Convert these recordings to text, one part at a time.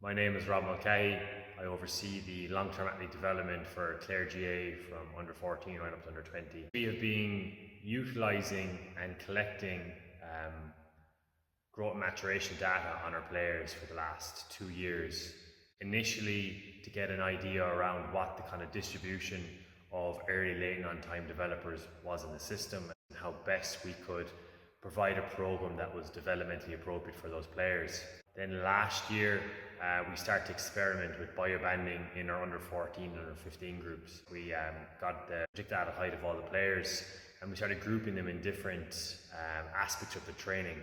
My name is Rob Mulcahy. I oversee the long-term athlete development for Clare GAA from under 14 right up to under 20. We have been utilising and collecting growth and maturation data on our players for the last 2 years. Initially, to get an idea around what the kind of distribution of early, late and on-time developers was in the system and how best we could provide a program that was developmentally appropriate for those players. Then last year, we started to experiment with BioBanding in our under 14 and under 15 groups. We got the projected height of all the players and we started grouping them in different aspects of the training.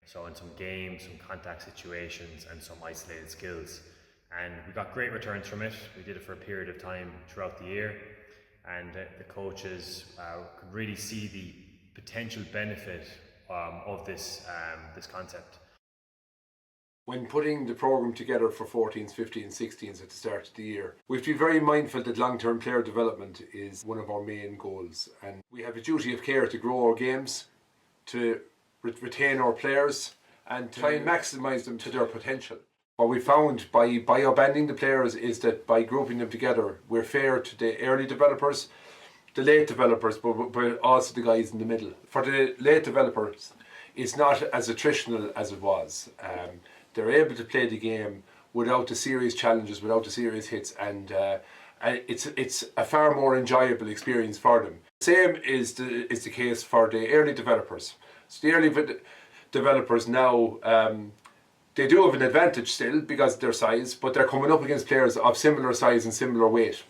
So in some games, some contact situations and some isolated skills. And we got great returns from it. We did it for a period of time throughout the year and the coaches could really see the potential benefit of this concept. When putting the programme together for 14s, 15s, 16s at the start of the year, we have to be very mindful that long-term player development is one of our main goals. And we have a duty of care to grow our games, to retain our players and to try and maximise them to their potential. What we found by BioBanding the players is that by grouping them together, we're fair to the early developers, the late developers, but also the guys in the middle. For the late developers, it's not as attritional as it was. They're able to play the game without the serious challenges, without the serious hits, and it's a far more enjoyable experience for them. Same is the case for the early developers. So the early developers now, they do have an advantage still because of their size, but they're coming up against players of similar size and similar weight.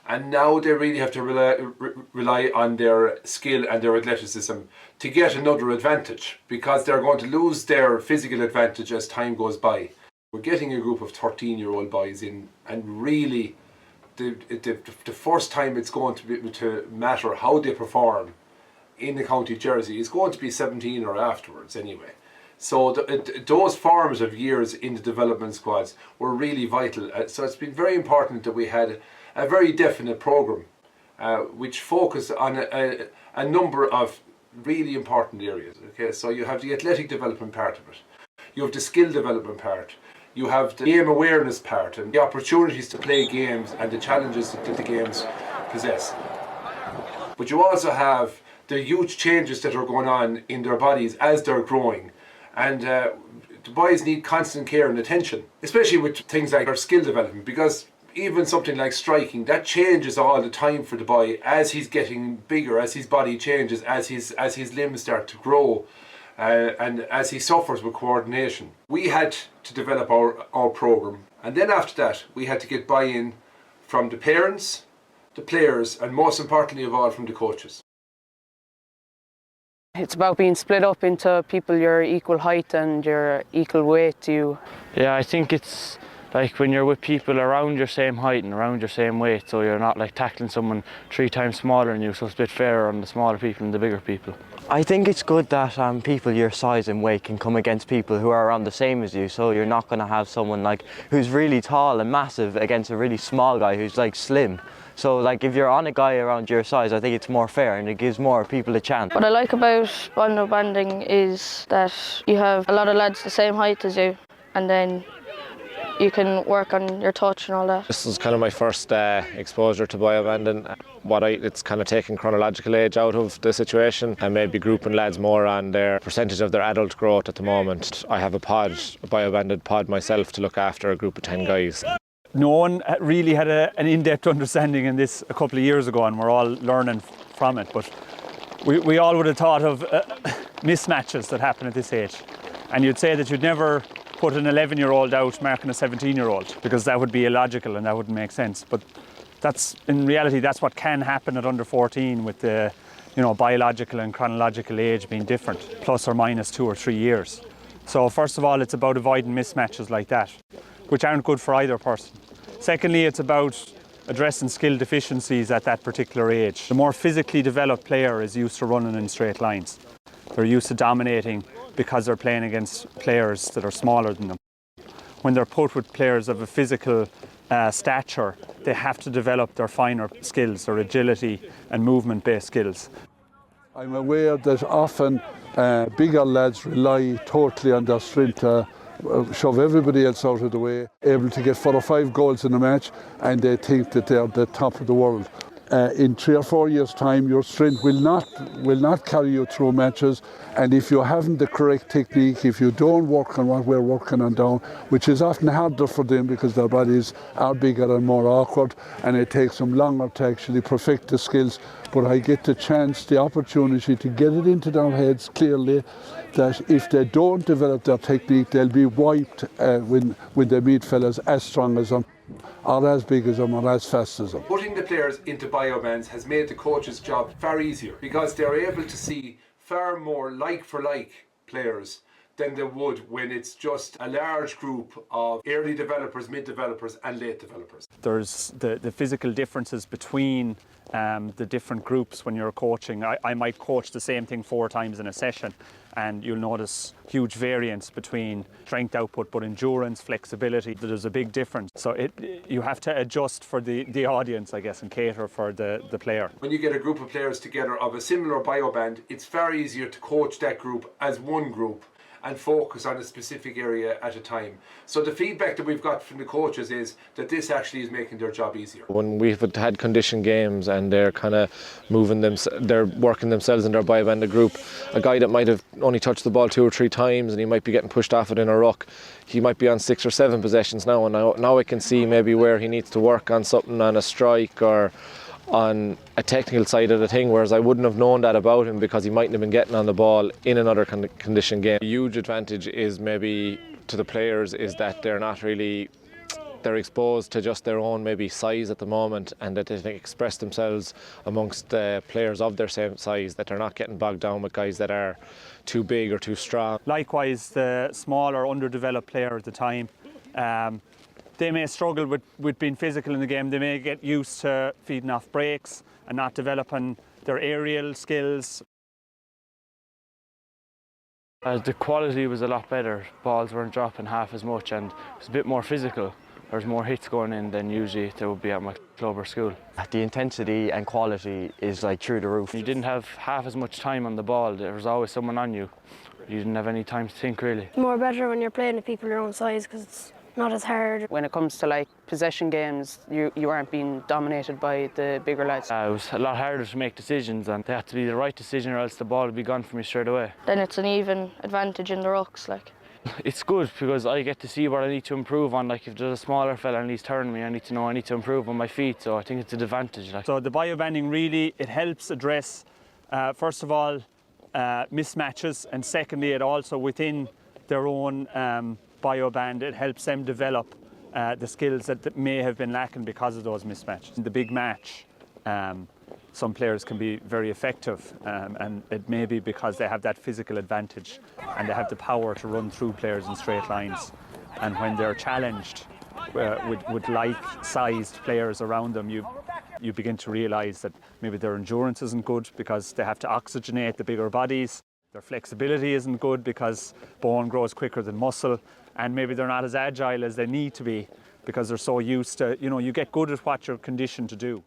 And now they really have to rely on their skill and their athleticism to get another advantage, because they're going to lose their physical advantage as time goes by. We're getting a group of 13-year-old boys in, and really the first time it's going to matter how they perform in the county jersey is going to be 17 or afterwards anyway. So those formative years in the development squads were really vital. So it's been very important that we had a very definite programme which focused on a number of really important areas. Okay, so you have the athletic development part of it, you have the skill development part, you have the game awareness part and the opportunities to play games and the challenges that the games possess. But you also have the huge changes that are going on in their bodies as they're growing, and the boys need constant care and attention, especially with things like our skill development, because even something like striking, that changes all the time for the boy as he's getting bigger, as his body changes, as his limbs start to grow, and as he suffers with coordination. We had to develop our programme, and then after that we had to get buy-in from the parents, the players, and most importantly of all from the coaches. It's about being split up into people your equal height and your equal weight to you. Yeah, I think it's like when you're with people around your same height and around your same weight, so you're not like tackling someone 3 times smaller than you, so it's a bit fairer on the smaller people and the bigger people. I think it's good that people your size and weight can come against people who are around the same as you, so you're not going to have someone like who's really tall and massive against a really small guy who's like slim. So like if you're on a guy around your size, I think it's more fair and it gives more people a chance. What I like about BioBanding is that you have a lot of lads the same height as you, and then you can work on your touch and all that. This is kind of my first exposure to BioBanding. It's kind of taking chronological age out of the situation and maybe grouping lads more on their percentage of their adult growth at the moment. I have a BioBanded pod myself to look after a group of 10 guys. No one really had an in-depth understanding in this a couple of years ago, and we're all learning from it. But we all would have thought of mismatches that happen at this age. And you'd say that you'd never put an 11-year-old out marking a 17-year-old, because that would be illogical and that wouldn't make sense. But in reality, that's what can happen at under 14 with the biological and chronological age being different, plus or minus 2 or 3 years. So first of all, it's about avoiding mismatches like that, which aren't good for either person. Secondly, it's about addressing skill deficiencies at that particular age. The more physically developed player is used to running in straight lines. They're used to dominating because they're playing against players that are smaller than them. When they're put with players of a physical stature, they have to develop their finer skills, their agility and movement-based skills. I'm aware that often bigger lads rely totally on their strength shove everybody else out of the way, able to get 4 or 5 goals in a match, and they think that they're the top of the world. In 3 or 4 years' time, your strength will not carry you through matches, and if you haven't the correct technique, if you don't work on what we're working on down, which is often harder for them because their bodies are bigger and more awkward, and it takes them longer to actually perfect the skills. But I get the chance, the opportunity to get it into their heads clearly that if they don't develop their technique, they'll be wiped when they meet fellas as strong as them, or as big as them, or as fast as them. Putting the players into biobands has made the coach's job far easier because they're able to see far more like-for-like players than they would when it's just a large group of early developers, mid-developers and late developers. There's the physical differences between the different groups when you're coaching. I might coach the same thing 4 times in a session, and you'll notice huge variance between strength output, but endurance, flexibility, there's a big difference. So you have to adjust for the audience, I guess, and cater for the player. When you get a group of players together of a similar bioband, it's far easier to coach that group as one group and focus on a specific area at a time. So the feedback that we've got from the coaches is that this actually is making their job easier. When we've had condition games and they're kind of they're working themselves in their biobanded group, a guy that might have only touched the ball 2 or 3 times and he might be getting pushed off it in a ruck, he might be on 6 or 7 possessions now, and now I can see maybe where he needs to work on something, on a strike or on a technical side of the thing, whereas I wouldn't have known that about him because he mightn't have been getting on the ball in another condition game. A huge advantage is maybe to the players is that they're exposed to just their own maybe size at the moment, and that they can express themselves amongst the players of their same size, that they're not getting bogged down with guys that are too big or too strong. Likewise, the smaller underdeveloped player at the time, they may struggle with being physical in the game. They may get used to feeding off breaks and not developing their aerial skills. The quality was a lot better. Balls weren't dropping half as much, and it was a bit more physical. There was more hits going in than usually there would be at my club or school. The intensity and quality is like through the roof. You didn't have half as much time on the ball. There was always someone on you. You didn't have any time to think, really. It's more better when you're playing with people your own size because it's not as hard. When it comes to like possession games, you aren't being dominated by the bigger lads. It was a lot harder to make decisions, and they had to be the right decision or else the ball would be gone from you straight away. Then it's an even advantage in the rucks, like. It's good because I get to see what I need to improve on. Like if there's a smaller fella and he's turning me, I need to know I need to improve on my feet. So I think it's an advantage. Like. So the biobanding really, it helps address, first of all, mismatches, and secondly, it also within their own bioband, it helps them develop the skills that may have been lacking because of those mismatches. In the big match, some players can be very effective, and it may be because they have that physical advantage and they have the power to run through players in straight lines. And when they're challenged with like-sized players around them, you begin to realise that maybe their endurance isn't good because they have to oxygenate the bigger bodies. Their flexibility isn't good because bone grows quicker than muscle, and maybe they're not as agile as they need to be because they're so used to, you get good at what you're conditioned to do.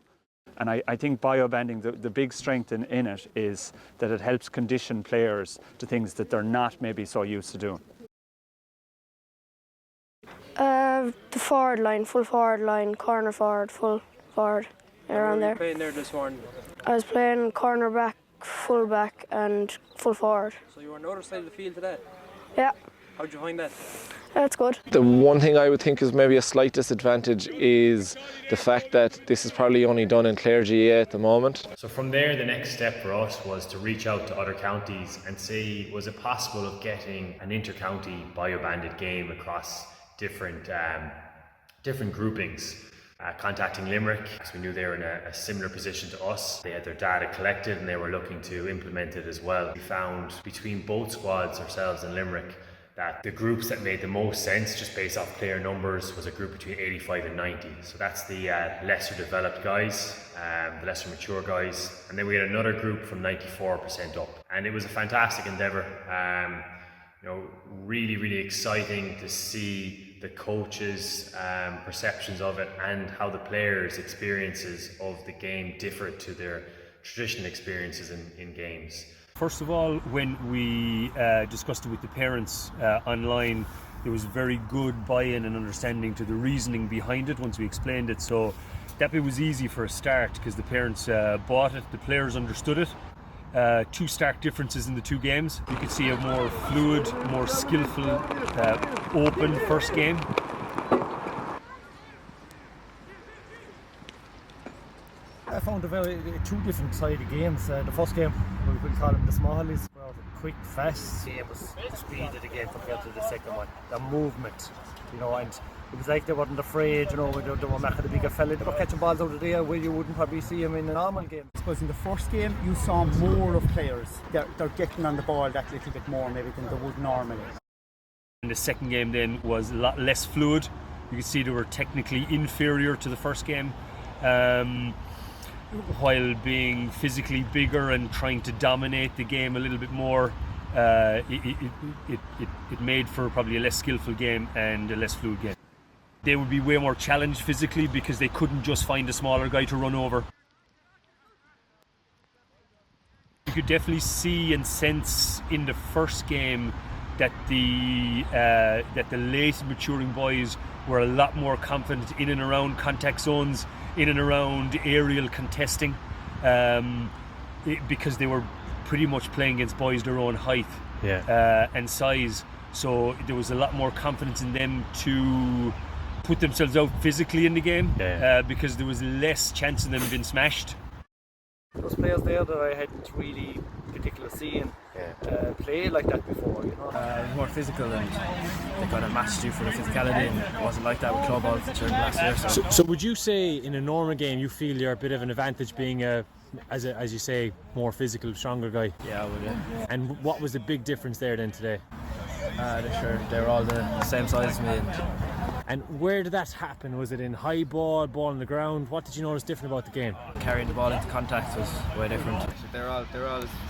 And I think biobanding, the big strength in it is that it helps condition players to things that they're not maybe so used to doing. The forward line, full forward line, corner forward, full forward, around there. What were you playing there this morning? I was playing corner back, full back and full forward. So you were on the other side of the field today? Yeah. How'd you find that? That's good. The one thing I would think is maybe a slight disadvantage is the fact that this is probably only done in Clare GAA at the moment. So from there, the next step for us was to reach out to other counties and see, was it possible of getting an inter-county biobanded game across different groupings. Contacting Limerick, because we knew they were in a similar position to us. They had their data collected and they were looking to implement it as well. We found between both squads, ourselves and Limerick, that the groups that made the most sense, just based off player numbers, was a group between 85 and 90. So that's the lesser developed guys, the lesser mature guys. And then we had another group from 94% up. And it was a fantastic endeavour. Really, really exciting to see the coaches' perceptions of it and how the players' experiences of the game differ to their traditional experiences in games. First of all, when we discussed it with the parents online, there was very good buy-in and understanding to the reasoning behind it once we explained it. So that bit was easy for a start because the parents bought it, the players understood it. Two stark differences in the two games. You could see a more fluid, more skillful, open first game. I found two different sided games. The first game, we would call them the smallies, were quick, fast. The game was the speed of the game compared to the second one. The movement, and it was like they weren't afraid, they were making a bigger fella. They were catching balls out of the air where you wouldn't probably see them in a normal game. I suppose in the first game you saw more of players. They're getting on the ball that little bit more maybe than they would normally. And the second game then was a lot less fluid. You could see they were technically inferior to the first game. While being physically bigger and trying to dominate the game a little bit more, it made for probably a less skillful game and a less fluid game. They would be way more challenged physically because they couldn't just find a smaller guy to run over. You could definitely see and sense in the first game that the late maturing boys were a lot more confident in and around contact zones, in and around aerial contesting, because they were pretty much playing against boys their own height and size. So there was a lot more confidence in them to put themselves out physically in the game, because there was less chance of them being smashed. Those players there that I hadn't really particularly seen play like that before, more physical, and they kind of matched you for the physicality, and it wasn't like that with club ball during last year. So would you say in a normal game you feel you're a bit of an advantage being as you say, more physical, stronger guy? Yeah, I would, yeah. And what was the big difference there then today? They were all the same size as me. And where did that happen? Was it in high ball on the ground? What did you notice different about the game? Carrying the ball into contact was way different. They're all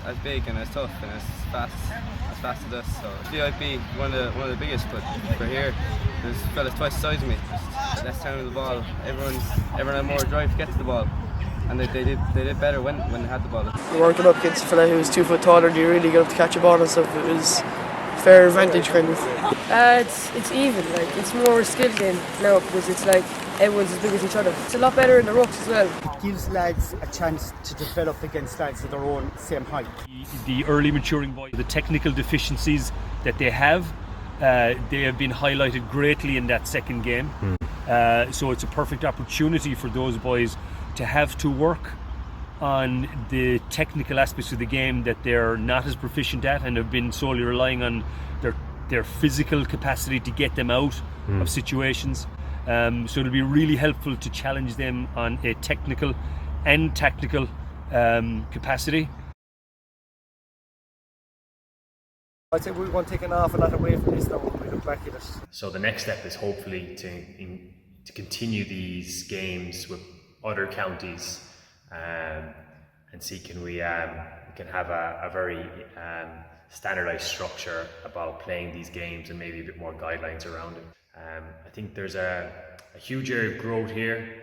as big and as tough and as fast as us. So VIP one of the biggest, but for here there's fellas twice the size of me. Just less time with the ball. Everyone had more drive to get to the ball, and they did better when they had the ball. You weren't going up against a fella who was 2 foot taller. Do you really get up to catch a ball and stuff? It was fair advantage kind of. It's even, it's more a skill game now because it's like everyone's as big as each other. It's a lot better in the rucks as well. It gives lads a chance to develop against lads of their own same height. The early maturing boys, the technical deficiencies that they have been highlighted greatly in that second game. So it's a perfect opportunity for those boys to have to work on the technical aspects of the game that they're not as proficient at and have been solely relying on their physical capacity to get them out of situations. So it'll be really helpful to challenge them on a technical and tactical capacity. I'd say we want to take an awful lot away from this now when we look back at it. So the next step is hopefully to continue these games with other counties, and see can we can have a very standardized structure about playing these games and maybe a bit more guidelines around it. I think there's a huge area of growth here,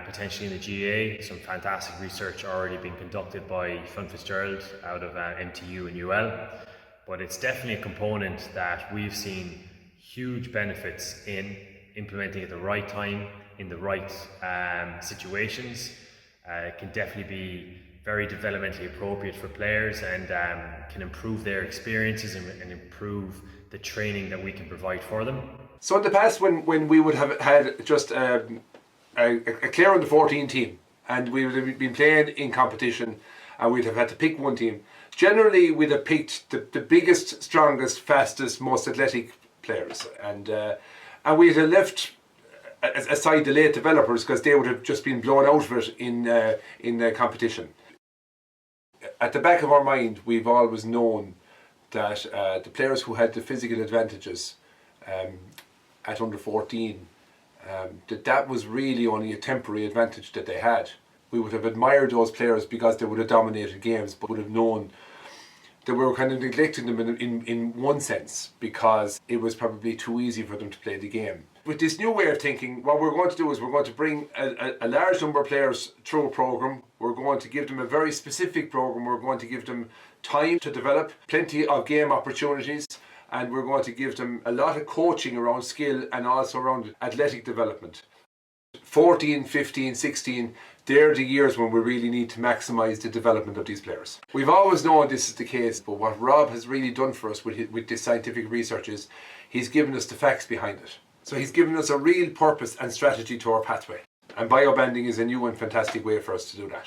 potentially in the GAA. Some fantastic research already being conducted by Fun Fitzgerald out of MTU and UL, but it's definitely a component that we've seen huge benefits in implementing at the right time, in the right situations. It can definitely be very developmentally appropriate for players and can improve their experiences and improve the training that we can provide for them. So in the past, when we would have had just a Clare under 14 team and we would have been playing in competition and we'd have had to pick one team, generally we'd have picked the biggest, strongest, fastest, most athletic players, and we'd have left aside the late developers because they would have just been blown out of it in the competition. At the back of our mind, we've always known that the players who had the physical advantages at under 14, that was really only a temporary advantage that they had. We would have admired those players because they would have dominated games, but would have known that we were kind of neglecting them in one sense because it was probably too easy for them to play the game. With this new way of thinking, what we're going to do is we're going to bring a large number of players through a programme. We're going to give them a very specific programme. We're going to give them time to develop, plenty of game opportunities, and we're going to give them a lot of coaching around skill and also around athletic development. 14, 15, 16, they're the years when we really need to maximise the development of these players. We've always known this is the case, but what Rob has really done for us with this scientific research is he's given us the facts behind it. So he's given us a real purpose and strategy to our pathway. And BioBanding is a new and fantastic way for us to do that.